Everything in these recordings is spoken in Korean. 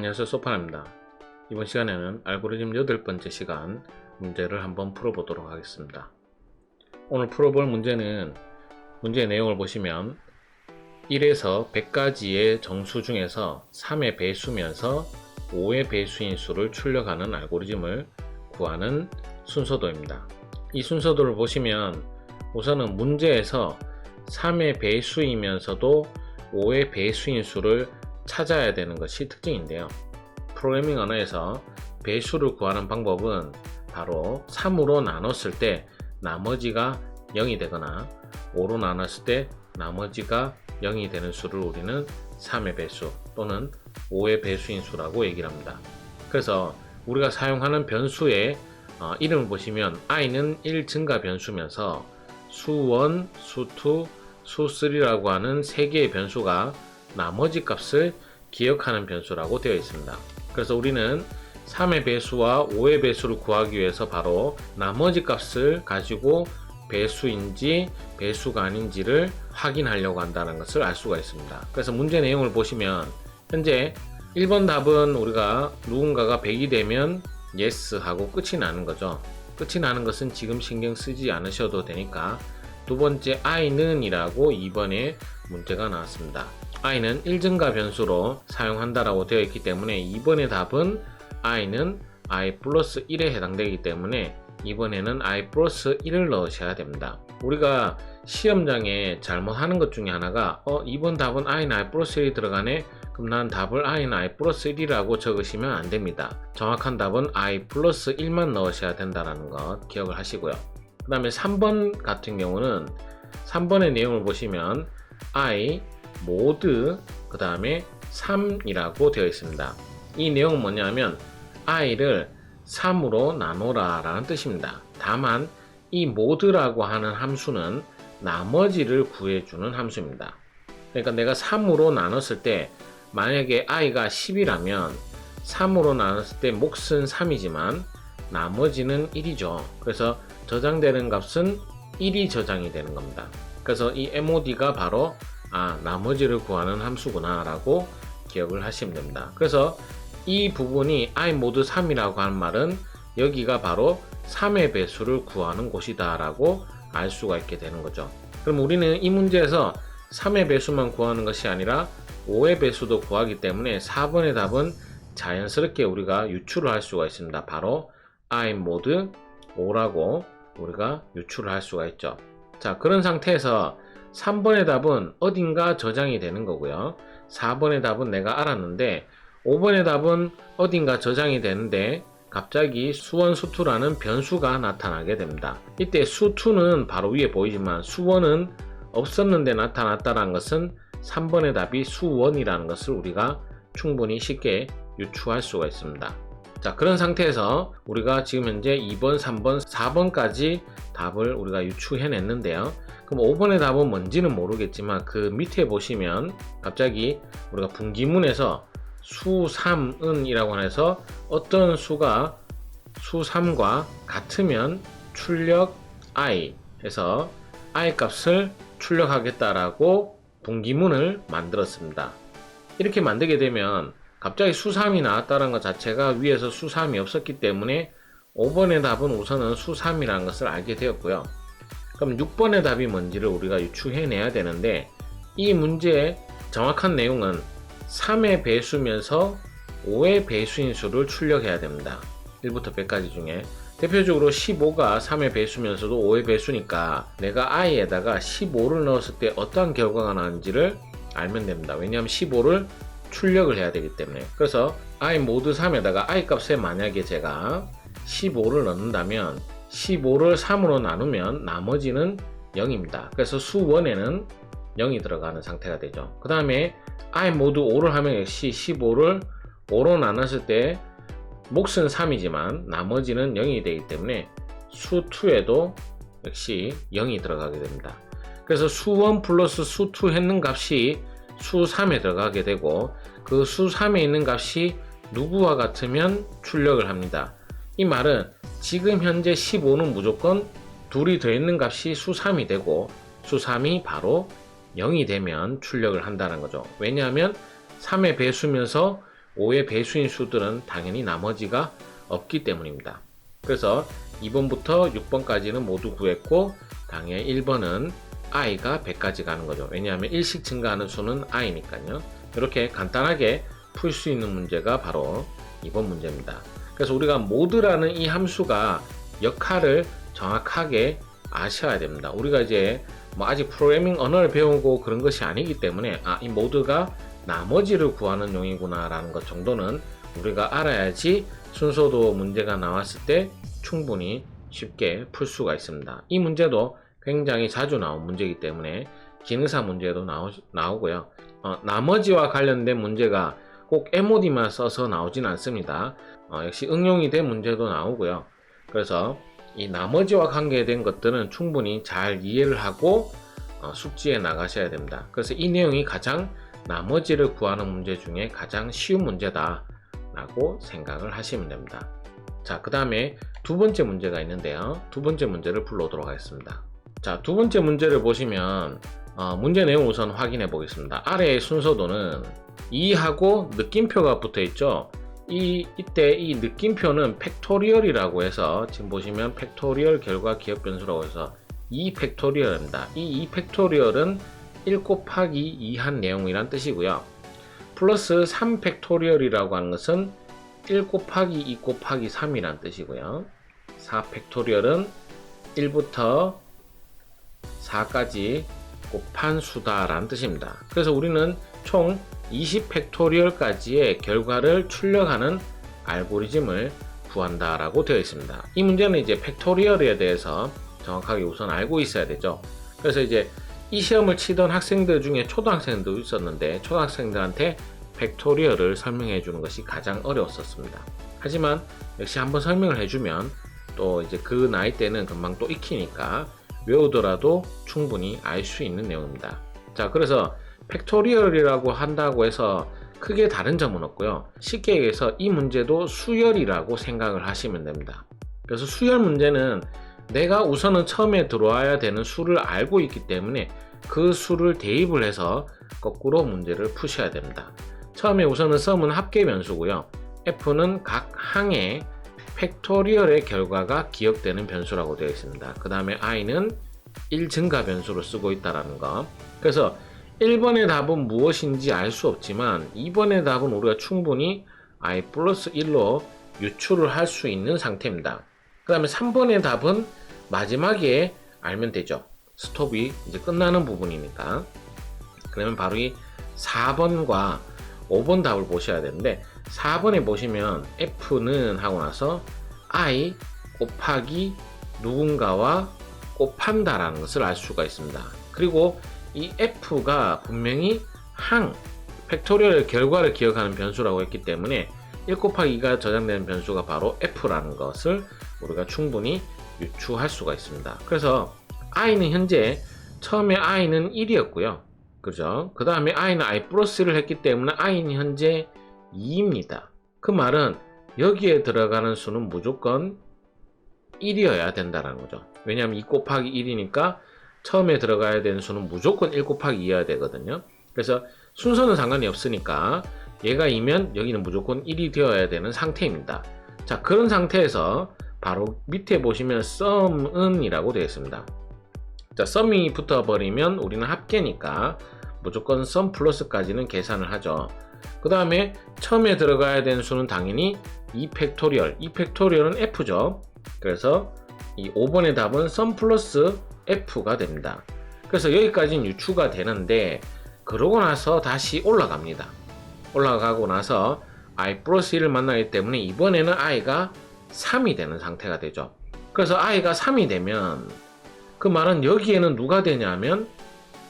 안녕하세요, 소파입니다. 이번 시간에는 알고리즘 8번째 시간 문제를 한번 풀어보도록 하겠습니다. 오늘 풀어볼 문제는 문제의 내용을 보시면 1에서 100까지의 정수 중에서 3의 배수면서 5의 배수인 수를 출력하는 알고리즘을 구하는 순서도입니다. 이 순서도를 보시면 우선은 문제에서 3의 배수이면서도 5의 배수인 수를 찾아야 되는 것이 특징인데요. 프로그래밍 언어에서 배수를 구하는 방법은 바로 3으로 나눴을 때 나머지가 0이 되거나 5로 나눴을 때 나머지가 0이 되는 수를 우리는 3의 배수 또는 5의 배수인 수라고 얘기를 합니다. 그래서 우리가 사용하는 변수의 이름을 보시면 i는 1 증가 변수면서 수1, 수2, 수3라고 하는 3개의 변수가 나머지 값을 기억하는 변수라고 되어 있습니다. 그래서 우리는 3의 배수와 5의 배수를 구하기 위해서 바로 나머지 값을 가지고 배수인지 배수가 아닌지를 확인하려고 한다는 것을 알 수가 있습니다. 그래서 문제 내용을 보시면 현재 1번 답은 우리가 누군가가 100이 되면 yes 하고 끝이 나는 거죠. 끝이 나는 것은 지금 신경 쓰지 않으셔도 되니까 두 번째 i는 이라고 2번에 문제가 나왔습니다. i는 1증가 변수로 사용한다라고 되어 있기 때문에 2번의 답은 i는 i 플러스 1에 해당되기 때문에 이번에는 i 플러스 1을 넣으셔야 됩니다. 우리가 시험장에 잘못하는 것 중에 하나가 2번 답은 i는 i 플러스 1이 들어가네? 그럼 난 답을 i는 i 플러스 1이라고 적으시면 안 됩니다. 정확한 답은 i 플러스 1만 넣으셔야 된다는 것 기억을 하시고요. 그 다음에 3번 같은 경우는 3번의 내용을 보시면 i 모드 그 다음에 3이라고 되어 있습니다. 이 내용은 뭐냐면 i를 3으로 나누라 라는 뜻입니다. 다만 이 모드라고 하는 함수는 나머지를 구해주는 함수입니다. 그러니까 내가 3으로 나눴을 때 만약에 i가 10이라면 3으로 나눴을 때 몫은 3이지만 나머지는 1이죠. 그래서 저장되는 값은 1이 저장이 되는 겁니다. 그래서 이 mod가 바로 나머지를 구하는 함수구나 라고 기억을 하시면 됩니다. 그래서 이 부분이 i 모드 3이라고 하는 말은 여기가 바로 3의 배수를 구하는 곳이다 라고 알 수가 있게 되는 거죠. 그럼 우리는 이 문제에서 3의 배수만 구하는 것이 아니라 5의 배수도 구하기 때문에 4번의 답은 자연스럽게 우리가 유출을 할 수가 있습니다. 바로 i 모드 5라고 우리가 유출을 할 수가 있죠. 자, 그런 상태에서 3번의 답은 어딘가 저장이 되는 거고요. 4번의 답은 내가 알았는데 5번의 답은 어딘가 저장이 되는데 갑자기 수원, 수2라는 변수가 나타나게 됩니다. 이때 수2는 바로 위에 보이지만 수1은 없었는데 나타났다는 것은 3번의 답이 수1이라는 것을 우리가 충분히 쉽게 유추할 수가 있습니다. 자, 그런 상태에서 우리가 지금 현재 2번, 3번, 4번까지 답을 우리가 유추해냈는데요. 그럼 5번의 답은 뭔지는 모르겠지만 그 밑에 보시면 갑자기 우리가 분기문에서 수3은 이라고 해서 어떤 수가 수3과 같으면 출력 i 해서 i 값을 출력하겠다라고 분기문을 만들었습니다. 이렇게 만들게 되면 갑자기 수3이 나왔다는 것 자체가 위에서 수3이 없었기 때문에 5번의 답은 우선은 수3이라는 것을 알게 되었고요. 그럼 6번의 답이 뭔지를 우리가 유추해내야 되는데 이 문제의 정확한 내용은 3의 배수면서 5의 배수인 수를 출력해야 됩니다. 1부터 100까지 중에 대표적으로 15가 3의 배수면서도 5의 배수니까 내가 i에다가 15를 넣었을 때 어떠한 결과가 나는지를 알면 됩니다. 왜냐하면 15를 출력을 해야 되기 때문에. 그래서 i 모드 3에다가 i 값에 만약에 제가 15를 넣는다면 15를 3으로 나누면 나머지는 0입니다. 그래서 수1에는 0이 들어가는 상태가 되죠. 그 다음에 i 모드 5를 하면 역시 15를 5로 나눴을 때 몫은 3이지만 나머지는 0이 되기 때문에 수2에도 역시 0이 들어가게 됩니다. 그래서 수1 플러스 수2 했는 값이 수3에 들어가게 되고 그 수3에 있는 값이 누구와 같으면 출력을 합니다. 이 말은 지금 현재 15는 무조건 둘이 더있는 값이 수3이 되고 수3이 바로 0이 되면 출력을 한다는 거죠. 왜냐하면 3의 배수면서 5의 배수인 수들은 당연히 나머지가 없기 때문입니다. 그래서 2번부터 6번까지는 모두 구했고 당연히 1번은 i가 100까지 가는 거죠. 왜냐하면 1씩 증가하는 수는 i니까요. 이렇게 간단하게 풀 수 있는 문제가 바로 이번 문제입니다. 그래서 우리가 모드라는 이 함수가 역할을 정확하게 아셔야 됩니다. 우리가 이제 뭐 아직 프로그래밍 언어를 배우고 그런 것이 아니기 때문에 이 모드가 나머지를 구하는 용이구나 라는 것 정도는 우리가 알아야지 순서도 문제가 나왔을 때 충분히 쉽게 풀 수가 있습니다. 이 문제도 굉장히 자주 나온 문제이기 때문에 기능사 문제도 나오고요. 나머지와 관련된 문제가 꼭 MOD만 써서 나오진 않습니다. 역시 응용이 된 문제도 나오고요. 그래서 이 나머지와 관계된 것들은 충분히 잘 이해를 하고 숙지해 나가셔야 됩니다. 그래서 이 내용이 가장 나머지를 구하는 문제 중에 가장 쉬운 문제다 라고 생각을 하시면 됩니다. 자, 그 다음에 두 번째 문제가 있는데요. 두 번째 문제를 불러오도록 하겠습니다. 자, 두 번째 문제를 보시면 문제 내용 우선 확인해 보겠습니다. 아래의 순서도는 2하고 느낌표가 붙어 있죠. 이때 이 느낌표는 팩토리얼이라고 해서 지금 보시면 팩토리얼 결과 기억 변수라고 해서 2 팩토리얼입니다. 이 2 팩토리얼은 1 곱하기 2 한 내용이란 뜻이고요. 플러스 3 팩토리얼이라고 하는 것은 1 곱하기 2 곱하기 3이란 뜻이고요. 4 팩토리얼은 1부터 4까지 곱한 수다라는 뜻입니다. 그래서 우리는 총 20 팩토리얼까지의 결과를 출력하는 알고리즘을 구한다라고 되어 있습니다. 이 문제는 이제 팩토리얼에 대해서 정확하게 우선 알고 있어야 되죠. 그래서 이제 이 시험을 치던 학생들 중에 초등학생도 있었는데 초등학생들한테 팩토리얼을 설명해 주는 것이 가장 어려웠었습니다. 하지만 역시 한번 설명을 해주면 또 이제 그 나이 때는 금방 또 익히니까 외우더라도 충분히 알 수 있는 내용입니다. 자, 그래서 팩토리얼이라고 한다고 해서 크게 다른 점은 없고요. 쉽게 얘기해서 이 문제도 수열이라고 생각을 하시면 됩니다. 그래서 수열 문제는 내가 우선은 처음에 들어와야 되는 수를 알고 있기 때문에 그 수를 대입을 해서 거꾸로 문제를 푸셔야 됩니다. 처음에 우선은 sum은 합계 변수고요. f는 각 항의 팩토리얼의 결과가 기억되는 변수라고 되어 있습니다. 그 다음에 i는 1 증가 변수로 쓰고 있다는 거. 그래서 1번의 답은 무엇인지 알 수 없지만 2번의 답은 우리가 충분히 i 플러스 1로 유출을 할 수 있는 상태입니다. 그 다음에 3번의 답은 마지막에 알면 되죠. 스톱이 이제 끝나는 부분이니까. 그러면 바로 이 4번과 5번 답을 보셔야 되는데 4번에 보시면 f는 하고 나서 i 곱하기 누군가와 곱한다라는 것을 알 수가 있습니다. 그리고 이 f가 분명히 항, 팩토리얼의 결과를 기억하는 변수라고 했기 때문에 1 곱하기 2가 저장되는 변수가 바로 f라는 것을 우리가 충분히 유추할 수가 있습니다. 그래서 i는 현재 처음에 i는 1이었고요. 그죠? 그 다음에 i는 i 플러스 1을 했기 때문에 i는 현재 2입니다. 그 말은 여기에 들어가는 수는 무조건 1이어야 된다는 거죠. 왜냐하면 2 곱하기 1이니까 처음에 들어가야 되는 수는 무조건 1 곱하기 2여야 되거든요. 그래서 순서는 상관이 없으니까 얘가 2면 여기는 무조건 1이 되어야 되는 상태입니다. 자, 그런 상태에서 바로 밑에 보시면 sum은 이라고 되어 있습니다. 자, sum이 붙어버리면 우리는 합계니까 무조건 sum 플러스까지는 계산을 하죠. 그 다음에 처음에 들어가야 되는 수는 당연히 2 팩토리얼, 2 팩토리얼은 f죠. 그래서 이 5번의 답은 sum 플러스 f가 됩니다. 그래서 여기까지는 유추가 되는데 그러고 나서 다시 올라갑니다. 올라가고 나서 i 플러스 1을 만나기 때문에 이번에는 i가 3이 되는 상태가 되죠. 그래서 i가 3이 되면 그 말은 여기에는 누가 되냐면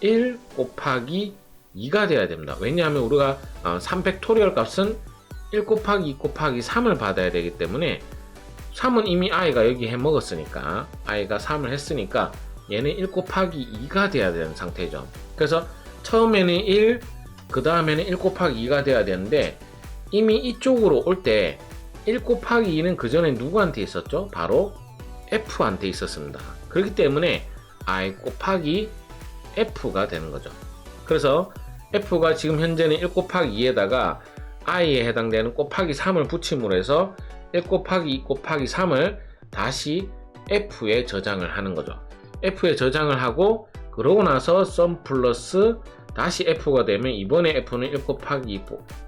1 곱하기 2가 돼야 됩니다. 왜냐하면 우리가 3 팩토리얼 값은 1 곱하기 2 곱하기 3을 받아야 되기 때문에 3은 이미 i가 여기 해 먹었으니까 i가 3을 했으니까 얘는 1 곱하기 2가 돼야 되는 상태죠. 그래서 처음에는 1, 그 다음에는 1 곱하기 2가 돼야 되는데 이미 이쪽으로 올 때 1 곱하기 2는 그 전에 누구한테 있었죠? 바로 f한테 있었습니다. 그렇기 때문에 i 곱하기 f가 되는 거죠. 그래서 f가 지금 현재는 1 곱하기 2에다가 i에 해당되는 곱하기 3을 붙임으로 해서 1 곱하기 2 곱하기 3을 다시 f에 저장을 하는 거죠. f에 저장을 하고 그러고 나서 sum 플러스 다시 f가 되면 이번에 f는 1 곱하기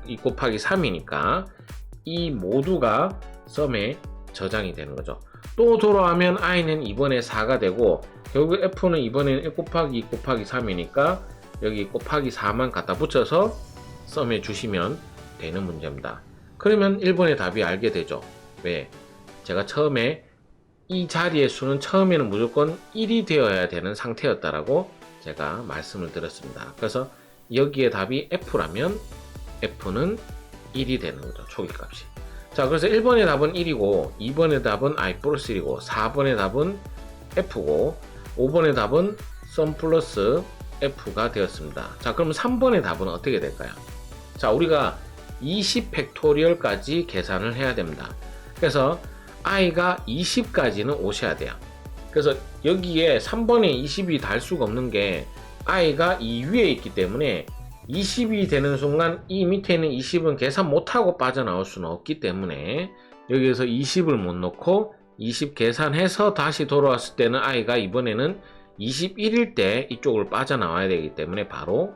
2 곱하기 3이니까 이 모두가 sum에 저장이 되는 거죠. 또 돌아가면 i는 이번에 4가 되고 결국 f는 이번에는 1 곱하기 2 곱하기 3이니까 여기 곱하기 4만 갖다 붙여서 sum해 주시면 되는 문제입니다. 그러면 1번의 답이 알게 되죠. 왜? 제가 처음에 이 자리의 수는 처음에는 무조건 1이 되어야 되는 상태였다라고 제가 말씀을 드렸습니다. 그래서 여기에 답이 f라면 f는 1이 되는 거죠. 초기값이. 자, 그래서 1번의 답은 1이고 2번의 답은 i 플러스 1이고 4번의 답은 f고 5번의 답은 sum 플러스 f가 되었습니다. 자, 그럼 3번의 답은 어떻게 될까요? 자, 우리가 20 팩토리얼까지 계산을 해야 됩니다. 그래서 i가 20까지는 오셔야 돼요. 그래서 여기에 3번에 20이 달 수가 없는 게 i가 이 위에 있기 때문에 20이 되는 순간 이 밑에 있는 20은 계산 못하고 빠져나올 수는 없기 때문에 여기에서 20을 못 넣고 20 계산해서 다시 돌아왔을 때는 i가 이번에는 21일 때 이쪽을 빠져나와야 되기 때문에 바로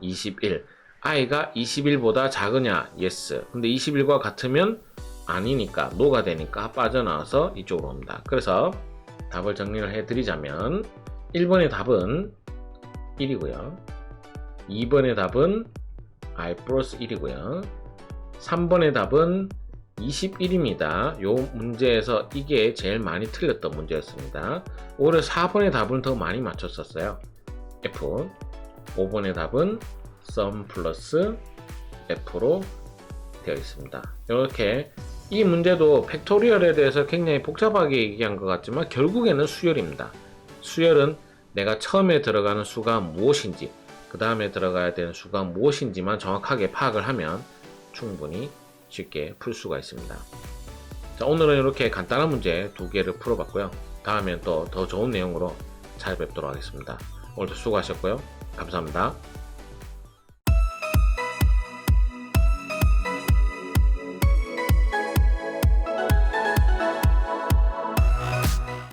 21. i가 21보다 작으냐? yes. 근데 21과 같으면 아니니까 no가 되니까 빠져나와서 이쪽으로 옵니다. 그래서 답을 정리를 해드리자면 1번의 답은 1이고요. 2번의 답은 i 플러스 1이고요. 3번의 답은 21입니다. 요 문제에서 이게 제일 많이 틀렸던 문제였습니다. 오히려 4번의 답은 더 많이 맞췄었어요. F. 5번의 답은 sum 플러스 F로 되어 있습니다. 이렇게 이 문제도 팩토리얼에 대해서 굉장히 복잡하게 얘기한 것 같지만 결국에는 수열입니다. 수열은 내가 처음에 들어가는 수가 무엇인지 그 다음에 들어가야 되는 수가 무엇인지만 정확하게 파악을 하면 충분히 쉽게 풀 수가 있습니다. 자, 오늘은 이렇게 간단한 문제 2개를 풀어봤고요. 다음엔 또 더 좋은 내용으로 찾아뵙도록 하겠습니다. 오늘도 수고하셨고요. 감사합니다.